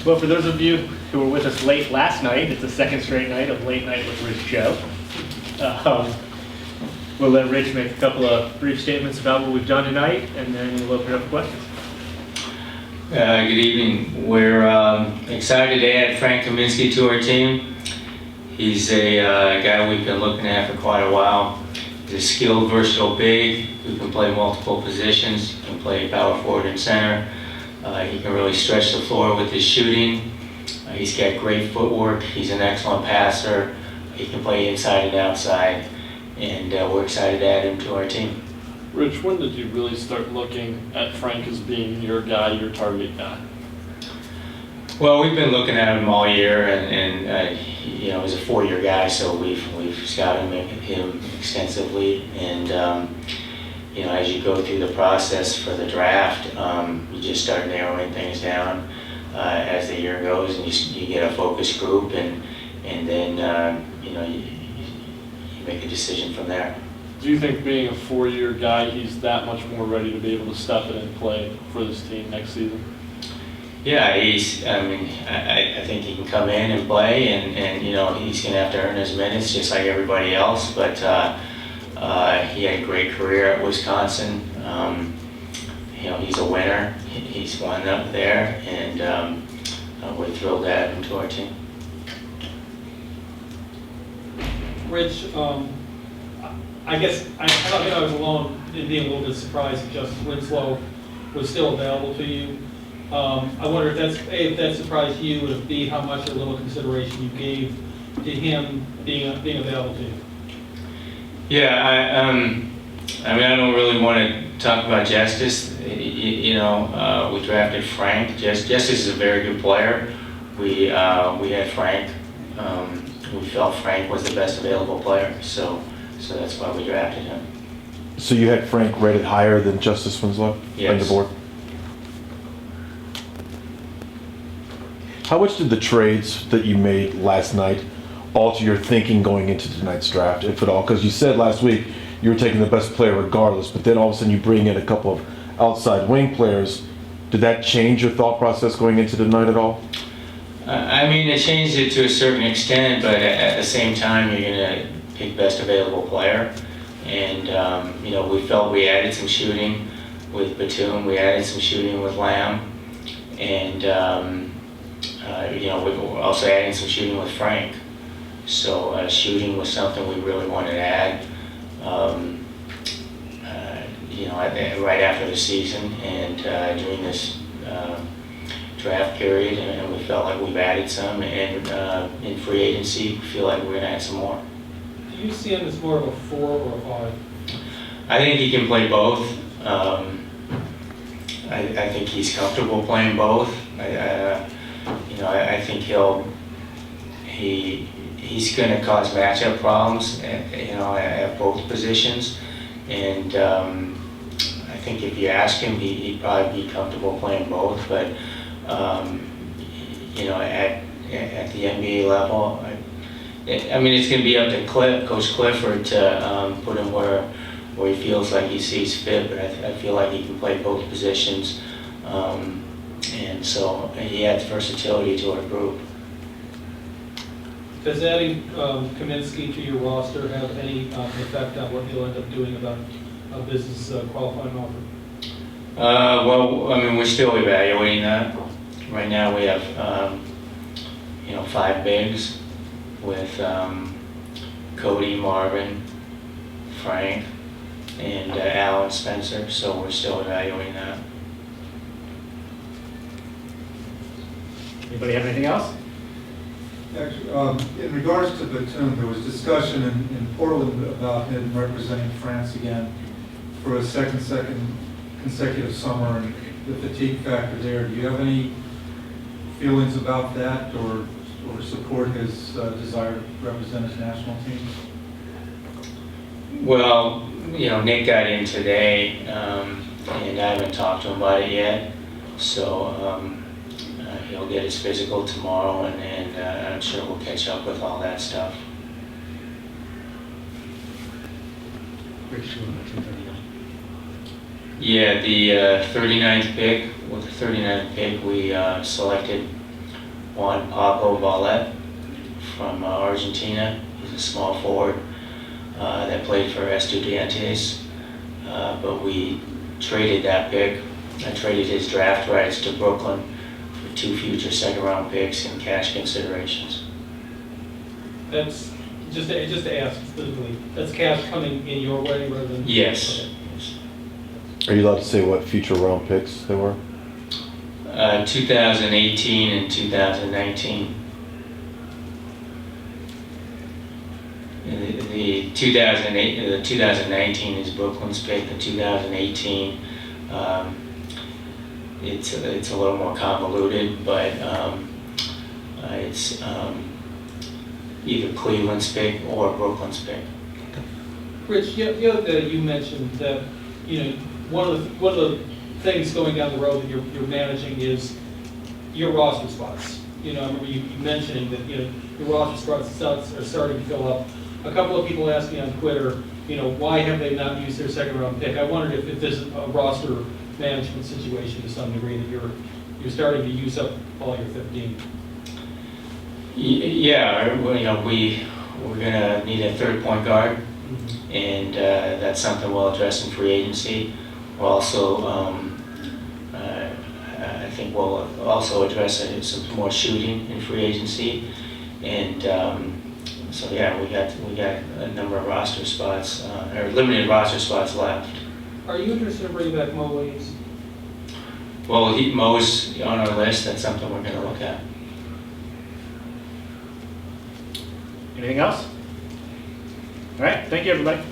Well, for those of you who were with us late last night, it's the second straight night of Late Night with Rich Joe. We'll let Rich make a couple of brief statements about what we've done tonight, and then we'll open it up for questions. Good evening. We're excited to add Frank Kaminsky to our team. He's a guy we've been looking at for quite a while. He's a skilled, versatile big who can play multiple positions. He can play power forward and center. He can really stretch the floor with his shooting. He's got great footwork. He's an excellent passer. He can play inside and outside, and we're excited to add him to our team. Rich, when did you really start looking at Frank as being your guy, your target guy? Well, we've been looking at him all year, and he's a 4-year guy, so we've scouted him extensively, and as you go through the process for the draft, you just start narrowing things down as the year goes, and you get a focus group, and then you make a decision from there. Do you think being a 4-year guy, he's that much more ready to be able to step in and play for this team next season? Yeah, I think he can come in and play, and he's going to have to earn his minutes just like everybody else, but he had a great career at Wisconsin. He's a winner. He's won up there, and we're thrilled to add him to our team. Rich, I guess I don't think I was alone in being a little bit surprised that Justice Winslow was still available to you. I wonder if that's A, if that surprised you, and B, how much a little consideration you gave to him being available to you. Yeah, I don't really want to talk about Justice. We drafted Frank. Justice is a very good player. We had Frank. We felt Frank was the best available player, so that's why we drafted him. So you had Frank rated higher than Justice Winslow on the board? How much did the trades that you made last night alter your thinking going into tonight's draft, if at all? Because you said last week you were taking the best player regardless, but then all of a sudden you bring in a couple of outside wing players. Did that change your thought process going into tonight at all? It changed it to a certain extent, but at the same time, you're going to pick best available player. And, we felt we added some shooting with Batum, we added some shooting with Lamb, and, we were also adding some shooting with Frank. So shooting was something we really wanted to add, right after the season and during this draft period, and we felt like we've added some, and in free agency, we feel like we're going to add some more. Do you see him as more of a 4 or a 5? I think he can play both. I think he's comfortable playing both. I think he's going to cause matchup problems, at both positions, and I think if you ask him, he'd probably be comfortable playing both. But at the NBA level, it's going to be up to Coach Clifford to put him where he feels like he sees fit. But I feel like he can play both positions, and so he adds versatility to our group. Does adding Kaminsky to your roster have any effect on what you'll end up doing about a business qualifying offer? We're still evaluating that. Right now we have 5 bigs with Cody, Marvin, Frank, and Alan Spencer, so we're still evaluating that. Anybody have anything else? Actually, in regards to Batum, there was discussion in Portland about him representing France again for a second consecutive summer, and the fatigue factor there. Do you have any feelings about that, or support his desire to represent his national team? Well, Nick got in today, and I haven't talked to him about it yet, so he'll get his physical tomorrow, and I'm sure we'll catch up with all that stuff. Yeah, the 39th pick. With the 39th pick, we selected Juan Pablo Vallet from Argentina. He's a small forward that played for Estudiantes, but we traded that pick. I traded his draft rights to Brooklyn for 2 future second-round picks and cash considerations. That's, just to ask specifically, that's cash coming in your way rather than? Yes. Okay. Are you allowed to say what future round picks they were? 2018 and 2019. The 2019 is Brooklyn's pick. The 2018, it's a little more convoluted, but it's either Cleveland's pick or Brooklyn's pick. Rich, the other day you mentioned that, one of the things going down the road that you're managing is your roster spots. I remember you mentioning that, your roster spots are starting to fill up. A couple of people asked me on Twitter, why have they not used their second round pick? I wondered if there's a roster management situation to some degree that you're starting to use up all your 15. Yeah, we're gonna need a third point guard, and that's something we'll address in free agency. We'll also, I think we'll also address some more shooting in free agency, and so yeah, we got a number of roster spots, or limited roster spots left. Are you interested in bringing back Mo Williams? Well, Mo's on our list. That's something we're going to look at. Anything else? All right, thank you, everybody.